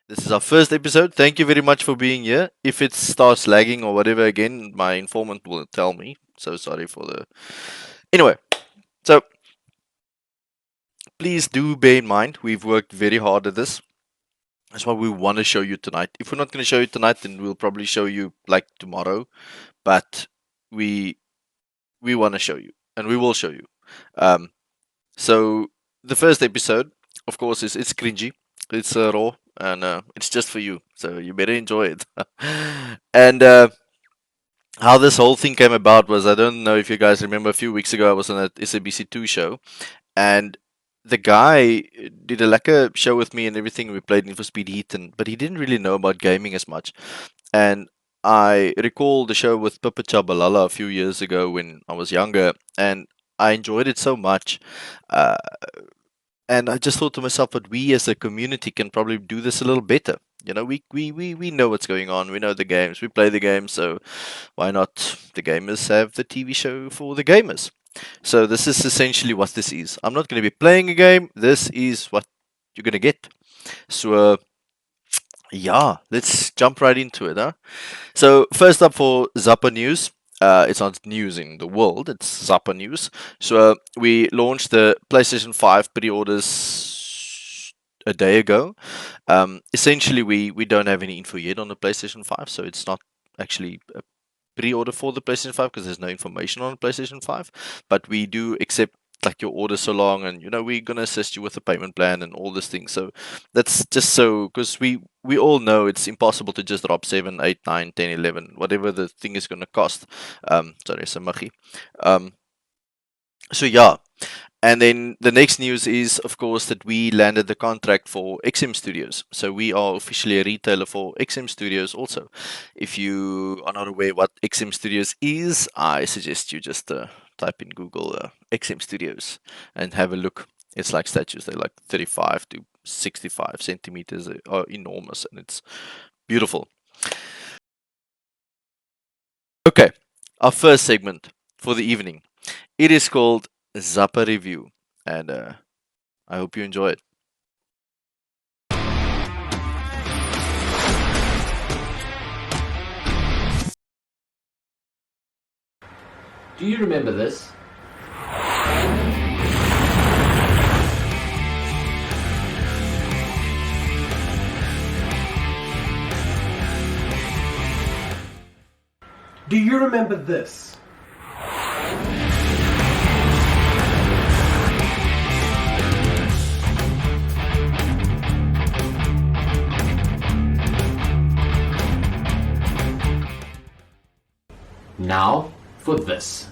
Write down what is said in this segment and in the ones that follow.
This is our first episode. Thank you very much for being here. If it starts lagging or whatever again, my informant will tell me. So sorry for the. Anyway, so please do bear in mind we've worked very hard at this. That's what we want to show you tonight. If we're not going to show you tonight, then we'll probably show you like tomorrow. But we want to show you, and we will show you. So the first episode, of course, is it's cringy, it's raw, and it's just for you. So you better enjoy it. And how this whole thing came about was, I don't know if you guys remember, a few weeks ago I was on a SABC2 show, and the guy did a lacquer show with me and everything. We played Need for Speed Heat, but he didn't really know about gaming as much. And I recall the show with Pippa Chabalala a few years ago when I was younger, and I enjoyed it so much. And I just thought to myself, but we as a community can probably do this a little better. You know, we know what's going on. We know the games. We play the games. So why not the gamers have the TV show for the gamers? So this is essentially what this is. I'm not going to be playing a game. This is what you're going to get. So yeah, let's jump right into it, huh? So first up for ZAPA news. It's not news in the world, it's ZAPA news. So we launched the PlayStation 5 pre-orders a day ago. Essentially, we don't have any info yet on the PlayStation 5, so it's not actually a pre-order for the PlayStation 5 because there's no information on the PlayStation 5. But we do accept like your order so long, and we're gonna assist you with the payment plan and all this thing. So that's just so, because we all know it's impossible to just drop 7, 8, 9, 10, 11, whatever the thing is gonna cost. Sorry, Samachi. So yeah. And then the next news is, of course, that we landed the contract for XM Studios. So we are officially a retailer for XM Studios also. If you are not aware what XM Studios is, I suggest you just type in Google XM Studios and have a look. It's like statues. They're like 35 to 65 centimeters. They are enormous, and it's beautiful. Okay, our first segment for the evening. It is called ZAPA Review, and I hope you enjoy it. Do you remember this? Do you remember this? Now for this.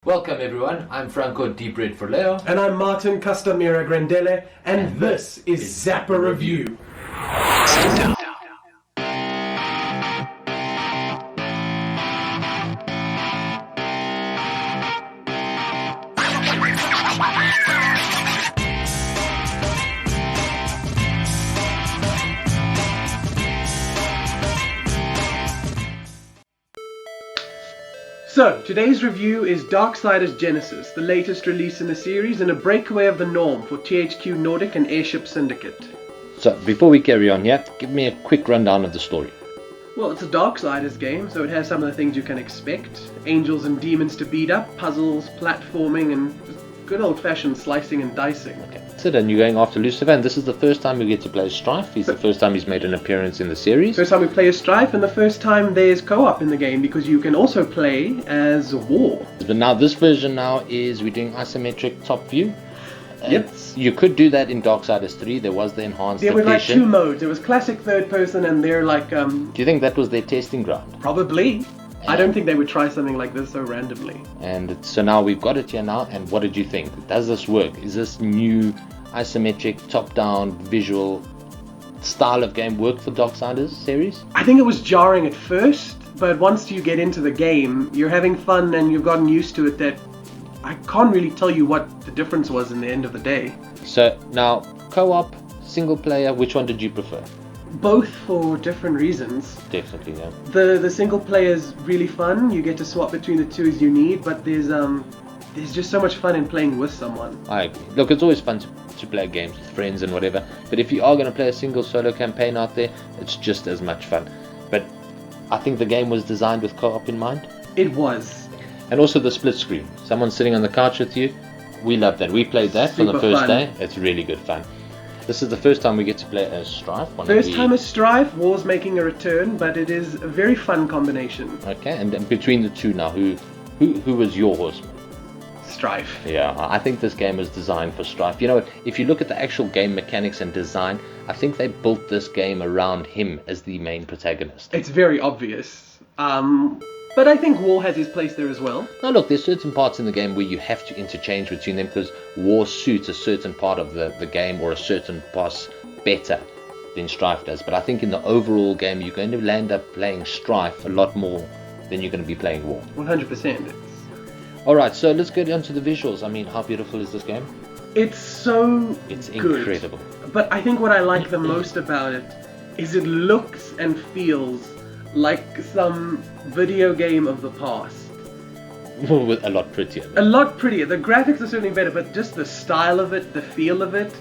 Welcome everyone, I'm Franco Deep Red for Leo. And I'm Martin Castamira Grandele, and this is ZAPA Review. Sit down. So, today's review is Darksiders Genesis, the latest release in the series and a breakaway of the norm for THQ Nordic and Airship Syndicate. So, before we carry on here, give me a quick rundown of the story. Well, it's a Darksiders game, so it has some of the things you can expect. Angels and demons to beat up, puzzles, platforming, and good old-fashioned slicing and dicing. Okay. So then you're going after Lucifer, and this is the first time we get to play Strife. He's the first time he's made an appearance in the series. First time we play as Strife, and the first time there's co-op in the game, because you can also play as War. But now this version now is we're doing isometric top view. Yep. You could do that in Darksiders 3. There was the enhanced There were like edition. two modes. There was classic third person, and they're like, Do you think that was their testing ground? probably. I don't think they would try something like this so randomly. And so now we've got it here now, and what did you think? Does this work? Is this new isometric top-down visual style of game work for Darksiders series? I think it was jarring at first, but once you get into the game, you're having fun and you've gotten used to it that I can't really tell you what the difference was in the end of the day. So now, co-op, single player, which one did you prefer? Both for different reasons. Definitely, yeah. The single player is really fun. You get to swap between the two as you need, but there's just so much fun in playing with someone. I agree. Look, it's always fun to play games with friends and whatever, but if you are going to play a single solo campaign out there, it's just as much fun. But I think the game was designed with co-op in mind. It was. And also the split screen. Someone sitting on the couch with you. We love that. We played that on the Super first fun. day. It's really good fun. This is the first time we get to play as Strife. First time as Strife, War's making a return, but it is a very fun combination. Okay, and between the two now, who was your horseman? Strife. Yeah, I think this game was designed for Strife. You know, if you look at the actual game mechanics and design, I think they built this game around him as the main protagonist. It's very obvious. But I think War has his place there as well. Now look, there's certain parts in the game where you have to interchange between them because War suits a certain part of the game or a certain boss better than Strife does. But I think in the overall game, you're going to land up playing Strife a lot more than you're going to be playing War. 100%. Alright, so let's get on to the visuals. I mean, how beautiful is this game? It's so It's good. incredible. But I think what I like the most about it is it looks and feels like some video game of the past. A lot prettier. A lot prettier. The graphics are certainly better, but just the style of it, the feel of it,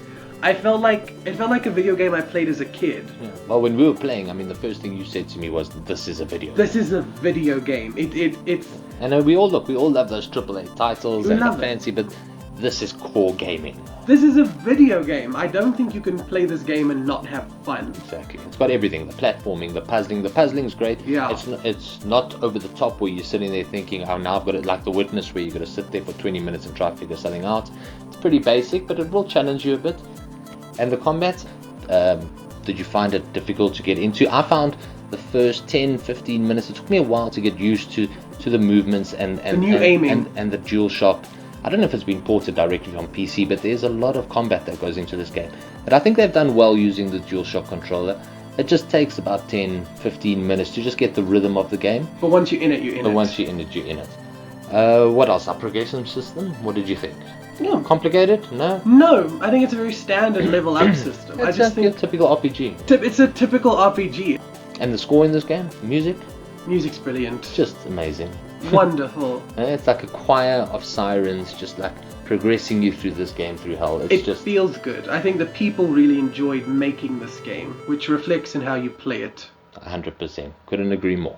it felt like a video game I played as a kid. Yeah. Well, when we were playing, I mean, the first thing you said to me was, "This is a video." This is a video game. It's. And we all love those AAA titles We and the love it. fancy, but this is core gaming. This is a video game. I don't think you can play this game and not have fun. Exactly. It's got everything: the platforming, the puzzling. The puzzling's great. Yeah. It's not over the top where you're sitting there thinking, "Oh, now I've got it," like The Witness, where you got to sit there for 20 minutes and try to figure something out. It's pretty basic, but it will challenge you a bit. And the combat, did you find it difficult to get into? I found the first 10-15 minutes, it took me a while to get used to the movements and new aiming. and the dual shock. I don't know if it's been ported directly from PC, but there's a lot of combat that goes into this game. But I think they've done well using the dual shock controller. It just takes about 10-15 minutes to just get the rhythm of the game. But once you're in it, you're in But it. once you're in it, you're in it. What else? Our progression system? What did you think? Yeah. Complicated? No? No, I think it's a very standard level up system. I It's just like a think typical RPG. it's a typical RPG. And the score in this game, music, Music's brilliant. just amazing. Wonderful. It's like a choir of sirens, just like progressing you through this game through hell. It's It just feels good. I think the people really enjoyed making this game, which reflects in how you play it. 100%. Couldn't agree more.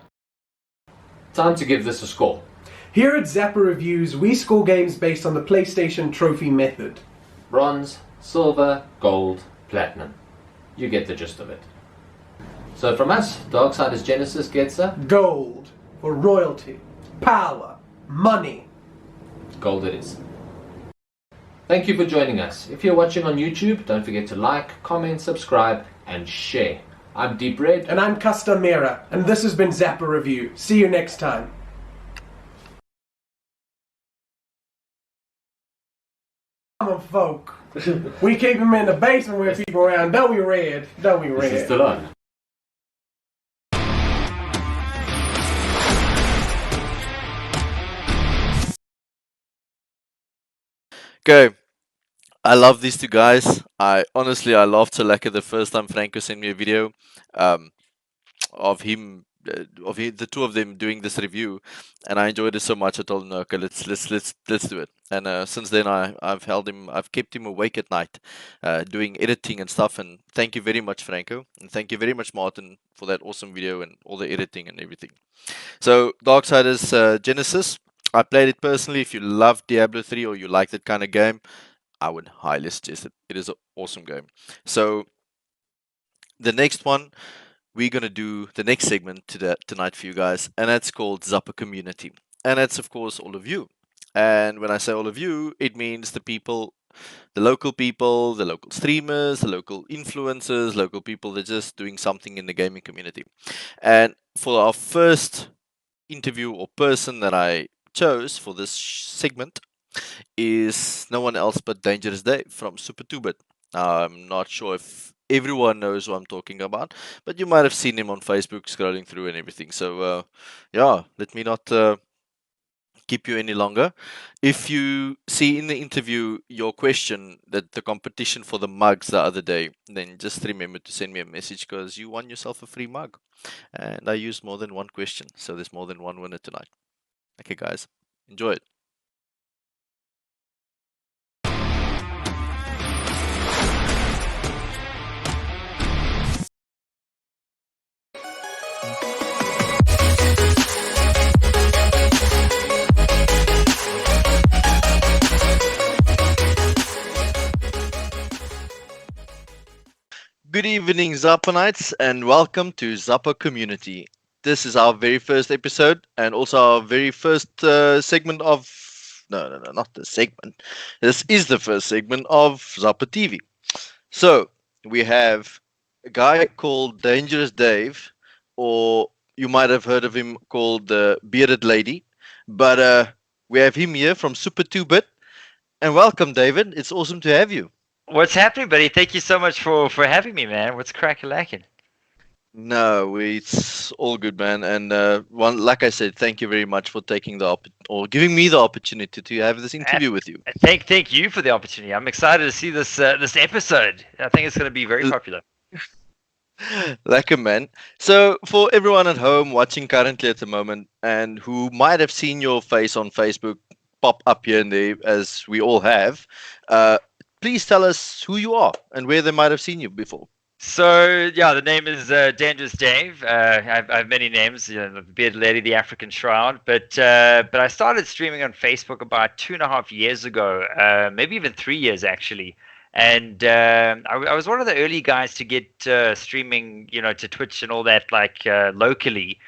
Time to give this a score. Here at ZAPA Reviews, we score games based on the PlayStation Trophy method. Bronze, silver, gold, platinum. You get the gist of it. So from us, Darksiders Genesis gets a Gold for royalty, power, money. gold it is. Thank you for joining us. If you're watching on YouTube, don't forget to like, comment, subscribe, and share. I'm Deep Red. And I'm Customera, and this has been ZAPA Review. See you next time. Come on, folk. We keep them in the basement where people around. Don't we, Red? Don't we, Red? This is still on. Okay. I love these two guys. I loved Seleka the first time Franco sent me a video of him, the two of them doing this review, and I enjoyed it so much. I told him, okay, let's do it. And since then, I've kept him awake at night, doing editing and stuff. And thank you very much, Franco, and thank you very much, Martin, for that awesome video and all the editing and everything. So, Darksiders Genesis. I played it personally. If you love Diablo 3 or you like that kind of game, I would highly suggest it. It is an awesome game. So the next one, we're going to do the next segment tonight for you guys, and that's called ZAPA Community. And that's, of course, all of you. And when I say all of you, it means the people, the local streamers, the local influencers, local people that are just doing something in the gaming community. And for our first interview or person that I chose for this segment is no one else but Dangerous Dave from Super 2-Bit. I'm not sure if everyone knows what I'm talking about, but you might have seen him on Facebook scrolling through and everything. So yeah, let me not keep you any longer. If you see in the interview your question that the competition for the mugs the other day, then just remember to send me a message because you won yourself a free mug. And I used more than one question, so there's more than one winner tonight. Okay, guys, enjoy it. Good evening, Zapanites, and welcome to Zapa Community. This is our very first episode and also our very first segment of. No, not the segment. This is the first segment of Zapa TV. So, we have a guy called Dangerous Dave, or you might have heard of him called the Bearded Lady. But we have him here from Super 2-Bit. And welcome, David. It's awesome to have you. What's happening, buddy? Thank you so much for having me, man. What's crack-a-lackin'? No, it's all good, man. And like I said, thank you very much for taking or giving me the opportunity to have this interview with you. Thank you for the opportunity. I'm excited to see this this episode. I think it's going to be very popular. Lekker, man. So, for everyone at home watching currently at the moment and who might have seen your face on Facebook pop up here and there, as we all have, please tell us who you are and where they might have seen you before. So yeah, the name is Dangerous Dave. I have many names, the Bearded Lady, the African Shroud. But I started streaming on Facebook about 2.5 years ago, maybe even 3 years actually. And I was one of the early guys to get streaming, to Twitch and all that, like locally.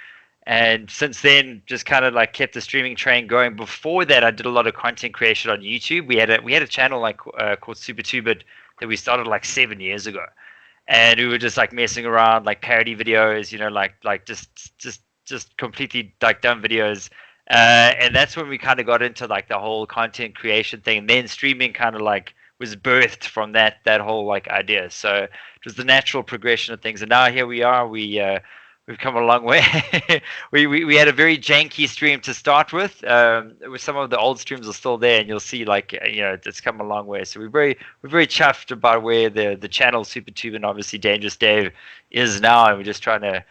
And since then, just kind of like kept the streaming train going. Before that, I did a lot of content creation on YouTube. We had a channel like called Super 2-Bit that we started like 7 years ago. And we were just like messing around, like parody videos, like just completely like dumb videos. And that's when we kind of got into like the whole content creation thing. And then streaming kind of like was birthed from that whole like idea. So it was the natural progression of things. And now here we are. We've come a long way. we had a very janky stream to start with. Some of the old streams are still there, and you'll see like it's come a long way. So we're very chuffed about where the channel Super Tube and obviously Dangerous Dave is now, and we're just trying to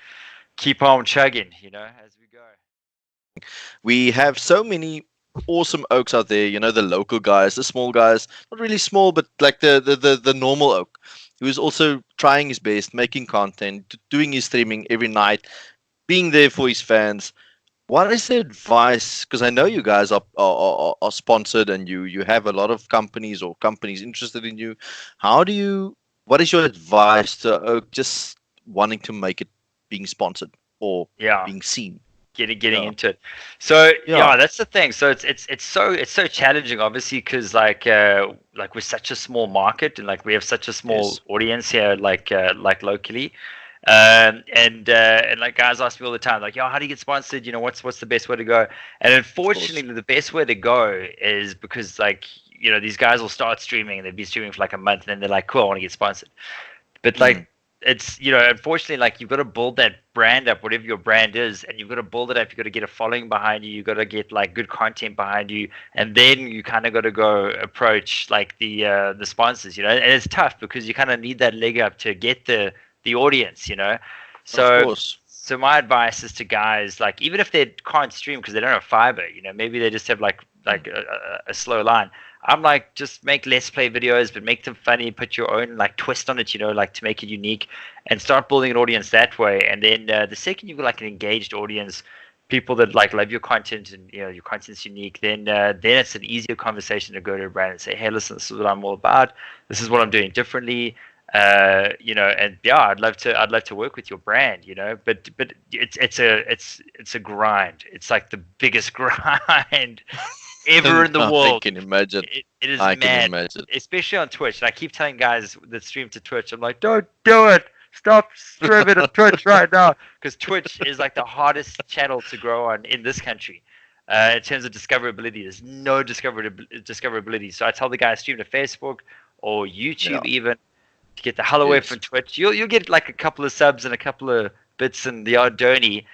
keep on chugging, as we go. We have so many awesome oaks out there. The local guys, the small guys, not really small, but like the normal oak, who is also trying his best, making content, doing his streaming every night, being there for his fans. What is the advice? Because I know you guys are sponsored and you have a lot of companies interested in you. What is your advice to just wanting to make it being sponsored or being seen? Getting into it. So yeah, that's the thing. So it's so challenging, obviously, because like we're such a small market and like we have such a small audience here, like locally, and like guys ask me all the time, like, how do you get sponsored? What's the best way to go? And unfortunately, the best way to go is because like these guys will start streaming and they'll be streaming for like a month and then they're like, cool, I want to get sponsored, but like. It's unfortunately, like, you've got to build that brand up, whatever your brand is, and you've got to build it up. You've got to get a following behind you. You've got to get like good content behind you, and then you kind of got to go approach like the sponsors, and it's tough because you kind of need that leg up to get the audience, So, of course. So my advice is to guys, like, even if they can't stream because they don't have fiber, maybe they just have like a slow line. I'm like, just make Let's Play videos, but make them funny, put your own like twist on it, like to make it unique, and start building an audience that way. And then the second you've got like an engaged audience, people that like love your content and your content's unique, then it's an easier conversation to go to a brand and say, hey, listen, this is what I'm all about. This is what I'm doing differently. And yeah, I'd love to work with your brand, but it's a grind. It's like the biggest grind ever in the world. I can imagine. It is I mad, can imagine. especially on Twitch. And I keep telling guys that stream to Twitch, I'm like, don't do it. Stop streaming to Twitch right now, because Twitch is like the hardest channel to grow on in this country. In terms of discoverability, there's no discoverability. So I tell the guys, stream to Facebook or YouTube even, to get the hell away from Twitch. You'll get like a couple of subs and a couple of bits and the odd donny.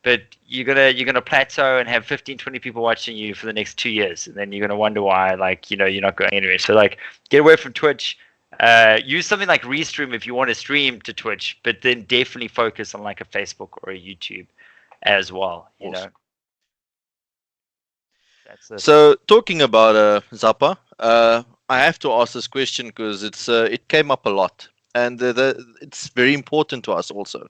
but you're gonna plateau and have 15, 20 people watching you for the next 2 years, and then you're gonna wonder why, like, you're not going anywhere. So like, get away from Twitch. Use something like Restream if you want to stream to Twitch, but then definitely focus on like a Facebook or a YouTube as well. Awesome. That's it. So talking about ZAPA, I have to ask this question because it came up a lot, and it's very important to us also.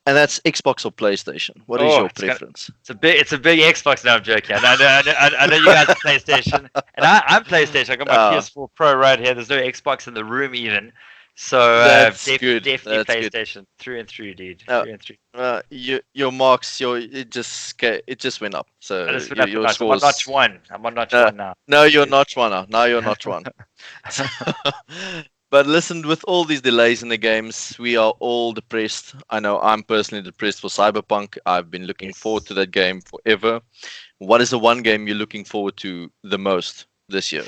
And that's Xbox or PlayStation. What is your preference? It's a big Xbox. No, I'm joking. I know you guys are PlayStation, and I'm PlayStation. I got my PS4 Pro right here. There's no Xbox in the room even. So definitely PlayStation good. Through and through, dude. Through and through. Your marks, it just went up. So your I'm on notch one. I'm on notch one now. No, you're notch one now. Now you're notch one. But listen, with all these delays in the games, we are all depressed. I know I'm personally depressed for Cyberpunk. I've been looking forward to that game forever. What is the one game you're looking forward to the most this year?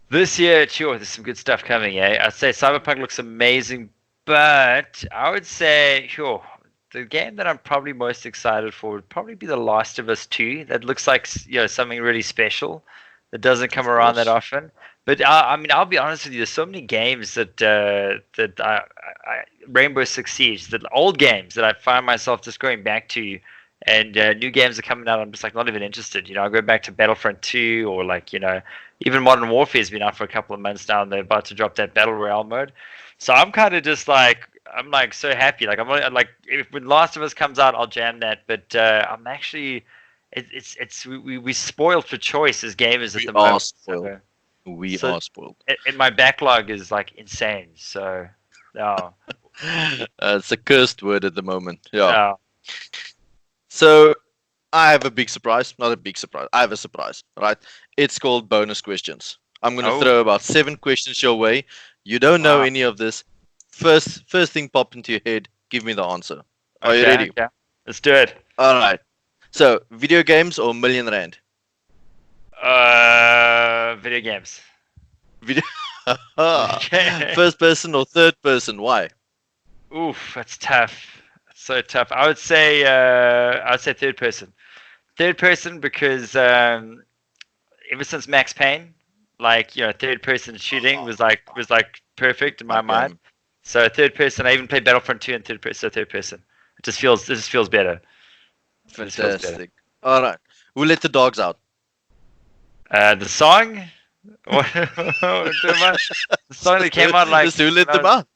This year, sure, there's some good stuff coming, eh? I'd say Cyberpunk looks amazing, but I would say, sure, the game that I'm probably most excited for would probably be The Last of Us 2. That looks like, something really special that doesn't come around that often. But I mean, I'll be honest with you. There's so many games that Rainbow Six Siege, the old games that I find myself just going back to, and new games are coming out. I'm just like not even interested. I go back to Battlefront 2, or like even Modern Warfare's been out for a couple of months now, and they're about to drop that Battle Royale mode. So I'm kind of just like so happy. Like like when Last of Us comes out, I'll jam that. But I'm actually we spoiled for choice as gamers at the moment. Spoiled. We are spoiled. And my backlog is like insane. So, no. It's a cursed word at the moment. Yeah. No. So, I have a big surprise. Not a big surprise. I have a surprise. Right? It's called bonus questions. I'm going to throw about 7 questions your way. You don't know any of this. First thing pop into your head. Give me the answer. Are you ready? Yeah. Let's do it. All right. So, video games or million rand? Video games. Video. First person or third person? Why? Oof, that's tough. That's so tough. I would say third person. Third person because ever since Max Payne, like third person shooting was like perfect in my mind. So third person. I even played Battlefront 2 in third person. So third person. It just feels better. Fantastic. All right. Who let the dogs out? The song? The song that came out like. Just who let them out?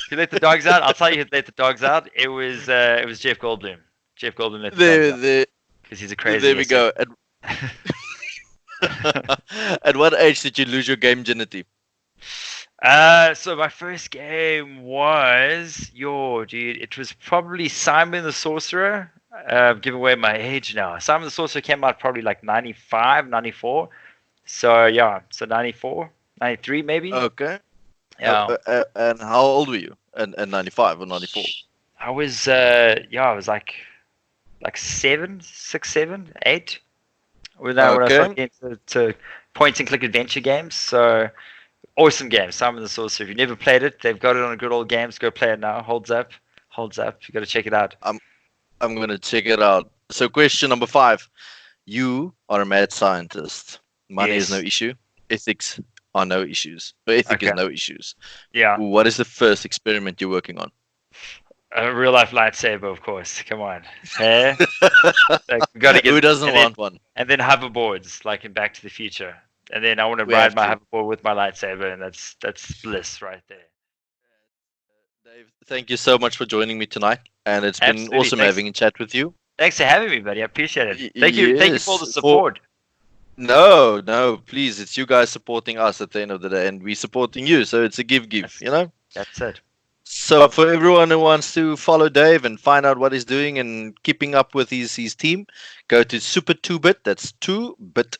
Who let the dogs out? I'll tell you who let the dogs out. It was Jeff Goldblum. Jeff Goldblum let the dogs out. Because he's a crazy. There we go. At what age did you lose your game virginity? So my first game was dude. It was probably Simon the Sorcerer. Give away my age now. Simon the Sorcerer came out probably like 95, 94. So yeah, so 94, 93 maybe. Okay. Yeah. And how old were you? And 95 or 94? I was I was like 7, 6, 7, 8. When I started getting to point and click adventure games. So awesome game, Simon the Sorcerer. If you've never played it, they've got it on Good Old Games. Go play it now. Holds up. You got to check it out. I'm going to check it out. So question number 5. You are a mad scientist. Money is no issue. Ethics are no issues. But ethics is no issues. Yeah. What is the first experiment you're working on? A real life lightsaber, of course. Come on. Hey? Gotta get, who doesn't want one? And then hoverboards, like in Back to the Future. And then I want to ride my hoverboard with my lightsaber, and that's bliss right there. Dave, thank you so much for joining me tonight. And it's been awesome having a chat with you. Thanks for having me, buddy. I appreciate it. Thank you for all the support. No, please. It's you guys supporting us at the end of the day, and we supporting you. So it's a give, That's it. So for everyone who wants to follow Dave and find out what he's doing and keeping up with his team, go to Super 2-Bit. That's 2-Bit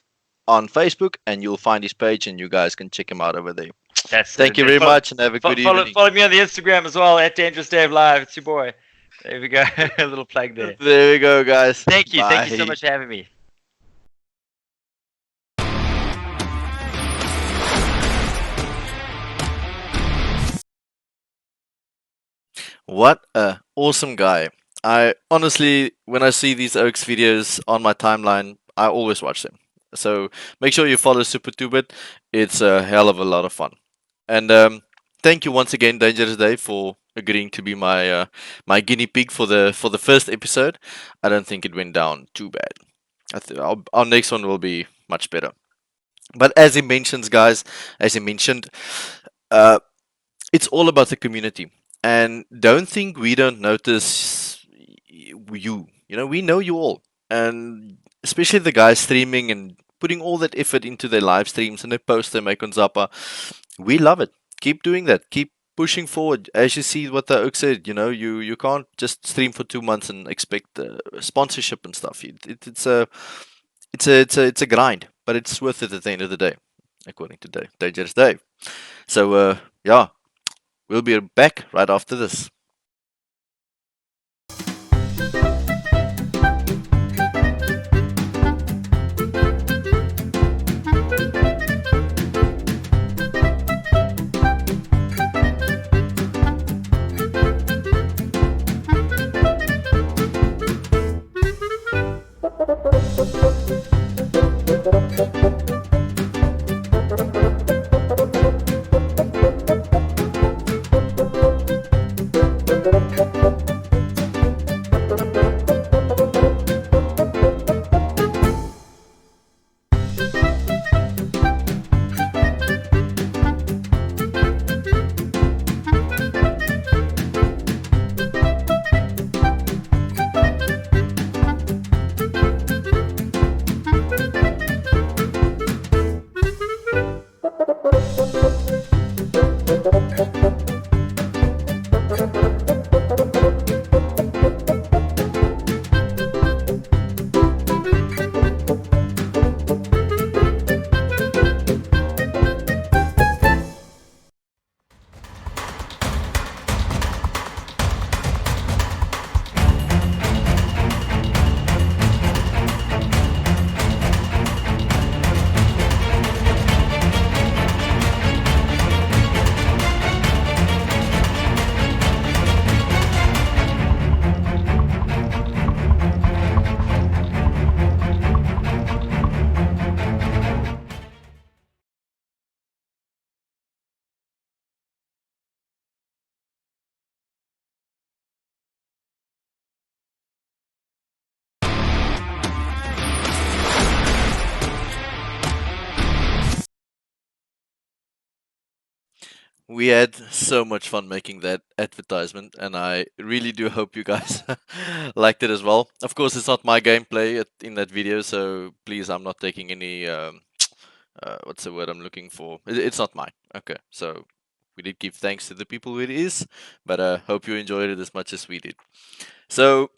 on Facebook, and you'll find his page, and you guys can check him out over there. Thank you very much, and have a good evening. Follow me on the Instagram as well, at Dangerous Dave Live. It's your boy. There we go. A little plug there. There we go, guys. Thank you. Bye. Thank you so much for having me. What a awesome guy. I honestly, when I see these Oaks videos on my timeline, I always watch them. So make sure you follow Super Tubit. It's a hell of a lot of fun. And thank you once again, Dangerous Dave, for agreeing to be my guinea pig for the first episode. I don't think it went down too bad. Our next one will be much better. But as he mentions, guys, as he mentioned, uh, it's all about the community. And don't think we don't notice you. You know, we know you all. And especially the guys streaming and putting all that effort into their live streams and their posts they make on Zappa. We love it. Keep doing that. Keep pushing forward. As you see what the Oak said, you know, you can't just stream for 2 months and expect sponsorship and stuff. It's a grind, but it's worth it at the end of the day, according to Dangerous Dave. So yeah, we'll be back right after this. We had so much fun making that advertisement, and I really do hope you guys liked it as well. Of course, it's not my gameplay in that video, so please, I'm not taking any. What's the word I'm looking for? It's not mine. Okay, so we did give thanks to the people who it is, but hope you enjoyed it as much as we did. So,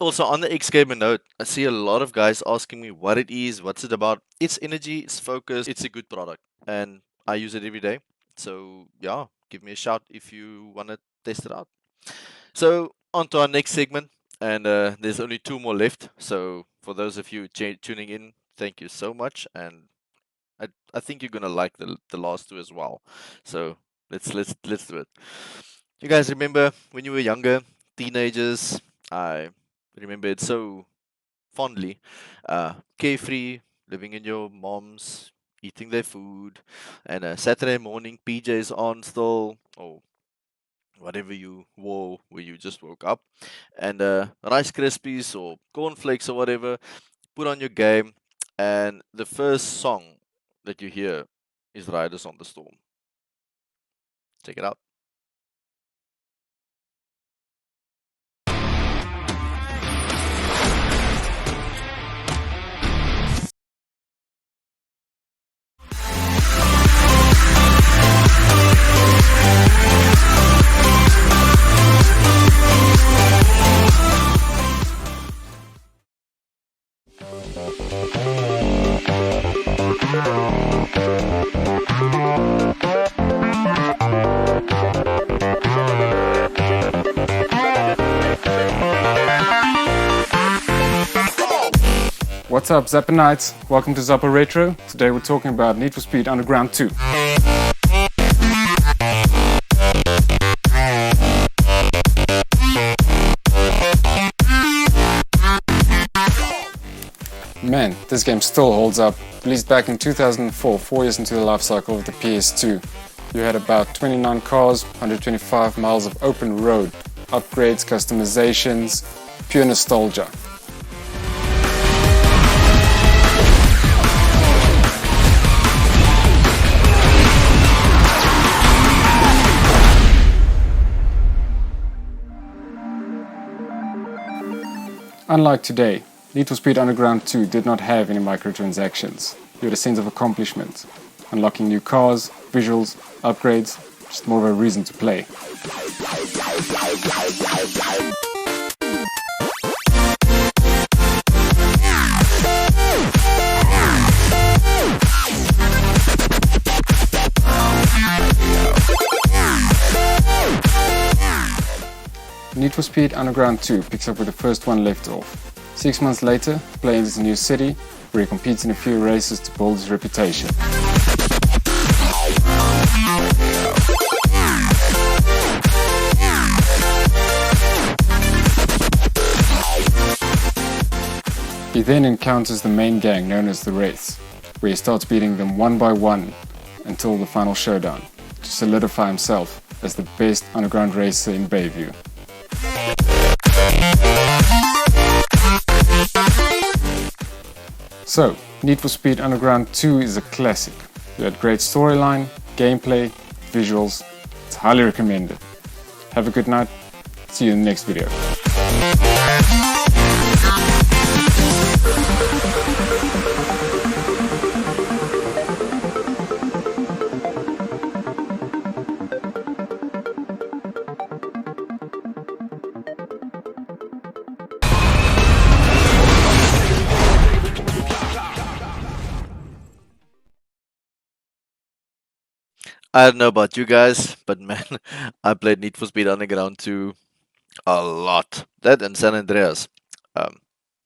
also on the X Gamer note, I see a lot of guys asking me what it is, what's it about. It's energy, it's focus, it's a good product, and I use it every day. So yeah, give me a shout if you want to test it out. So on to our next segment, and there's only 2 more left. So for those of you tuning in, thank you so much, and I think you're gonna like the last 2 as well. So let's do it. You guys remember when you were younger, teenagers? I remember it so fondly. Carefree, living in your mom's, eating their food, and a Saturday morning PJs on still, or whatever you wore where you just woke up, and Rice Krispies or cornflakes or whatever, put on your game, and the first song that you hear is Riders on the Storm. Check it out. What's up, Zappa Knights? Welcome to Zappa Retro. Today we're talking about Need for Speed Underground 2. man, this game still holds up. Released back in 2004, 4 years into the life cycle of the PS2. You had about 29 cars, 125 miles of open road, upgrades, customizations, pure nostalgia. Unlike today, Need for Speed Underground 2 did not have any microtransactions. You had a sense of accomplishment, unlocking new cars, visuals, upgrades, just more of a reason to play. Need for Speed Underground 2 picks up where the first one left off. 6 months later, the player enters a new city where he competes in a few races to build his reputation. He then encounters the main gang known as the Wraiths, where he starts beating them one by one until the final showdown, to solidify himself as the best underground racer in Bayview. So, Need for Speed Underground 2 is a classic. It had great storyline, gameplay, visuals. It's highly recommended. Have a good night. See you in the next video. I don't know about you guys, but man, I played Need for Speed Underground 2 a lot. That and San Andreas.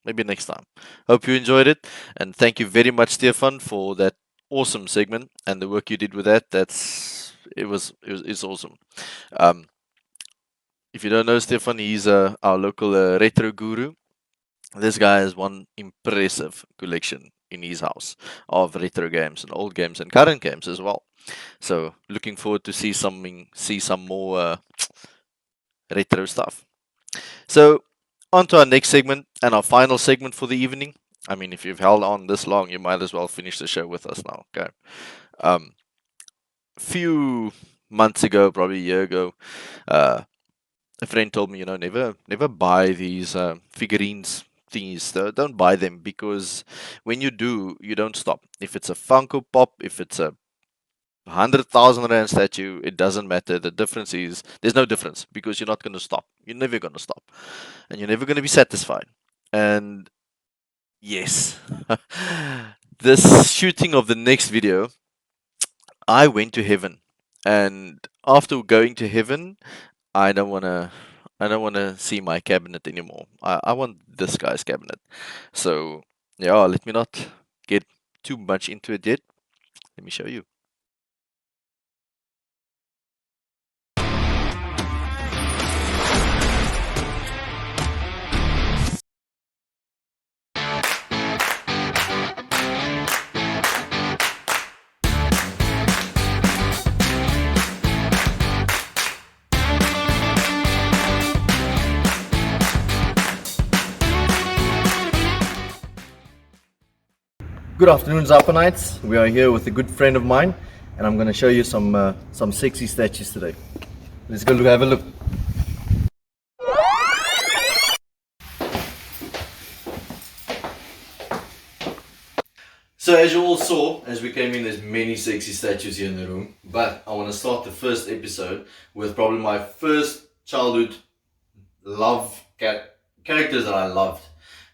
Maybe next time. Hope you enjoyed it, and thank you very much, Stefan, for that awesome segment and the work you did with that. It's awesome. If you don't know Stefan, he's our local retro guru. This guy has one impressive collection in his house of retro games and old games and current games as well. So looking forward to see some more retro stuff. So on to our next segment and our final segment for the evening. I mean, if you've held on this long, you might as well finish the show with us now. Okay. Few months ago, probably a year ago, a friend told me, never buy these figurines things. Don't buy them, because when you do, you don't stop. If it's a Funko Pop, if it's a 100,000 Rand statue, it doesn't matter. The difference is there's no difference, because you're not going to stop. You're never going to stop, and you're never going to be satisfied. And yes, this shooting of the next video, I went to heaven, and after going to heaven, I don't wanna see my cabinet anymore. I want this guy's cabinet. So yeah, let me not get too much into it yet. Let me show you. Good afternoon, ZAPA Nights. We are here with a good friend of mine, and I'm going to show you some sexy statues today. Let's go have a look. So as you all saw, as we came in, there's many sexy statues here in the room, but I want to start the first episode with probably my first childhood love characters that I loved,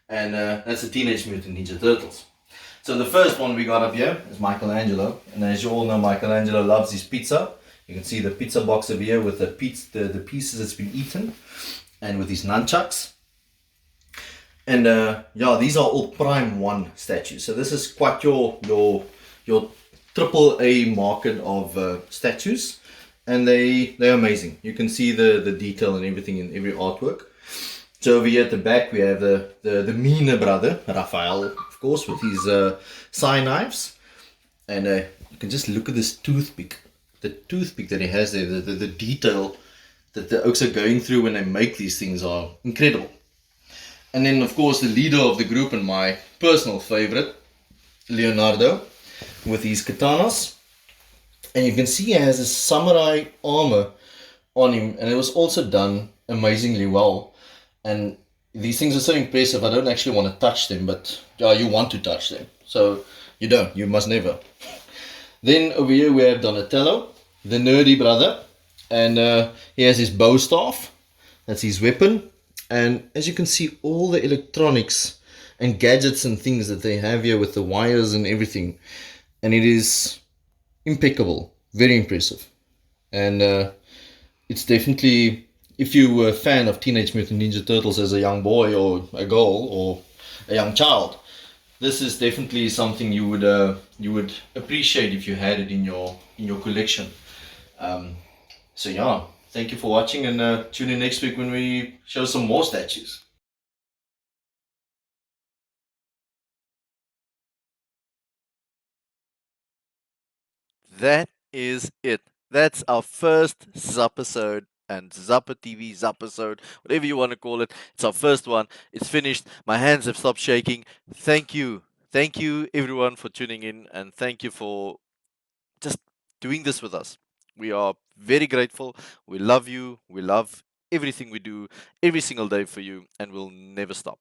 and that's the Teenage Mutant Ninja Turtles. So the first one we got up here is Michelangelo, and as you all know, Michelangelo loves his pizza. You can see the pizza box over here with the pieces that's been eaten, and with his nunchucks. And yeah, these are all Prime 1 statues. So this is quite your AAA market of statues, and they're amazing. You can see the detail and everything in every artwork. So over here at the back we have the meaner brother, Raphael, of course, with his side knives. And you can just look at this toothpick. The toothpick that he has there, the detail that the oaks are going through when they make these things are incredible. And then, of course, the leader of the group and my personal favorite, Leonardo, with his katanas. And you can see he has a samurai armor on him, and it was also done amazingly well. And these things are so impressive, I don't actually want to touch them, but you want to touch them. So you don't, you must never. Then over here we have Donatello, the nerdy brother, and he has his bow staff. That's his weapon. And as you can see, all the electronics and gadgets and things that they have here with the wires and everything. And it is impeccable, very impressive. And it's definitely, if you were a fan of Teenage Mutant Ninja Turtles as a young boy or a girl or a young child, this is definitely something you would appreciate if you had it in your collection. So yeah, thank you for watching, and tune in next week when we show some more statues. That is it. That's our first Zapisode and Zapa TV Zapisode, whatever you want to call it. It's our first one. It's finished. My hands have stopped shaking. Thank you. Thank you, everyone, for tuning in, and thank you for just doing this with us. We are very grateful. We love you. We love everything we do every single day for you, and we'll never stop.